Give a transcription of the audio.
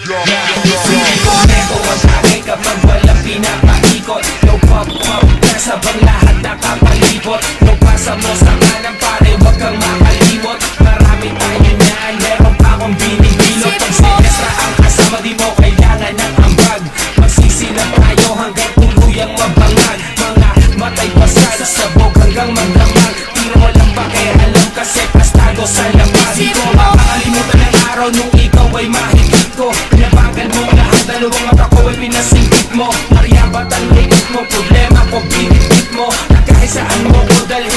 Komento ang bagay kapag walang pinapaikot. No pop-pop, kasabang lahat nakapalibot. No pasa mo sa kanan pare, wag kang makalimot. Marami tayo niyan, meron pa akong binibilot. Pag sinestra ang kasama, di mo kailangan ng ambag. Magsisilap tayo hanggang tuluyang mabangag. Mga matay pasal, sabog hanggang magdamag. Tiro mo lang ba kaya alam kasi pastado sa lamag. Di ko makakalimutan ang araw nung ikaw ay mahigit ko. Pinabagal mo lahat, dalawang mata ko ay pinasingkit mo. Mariabat ang likit mo, problema ko binigit mo. Kahit saan mo ko dalhin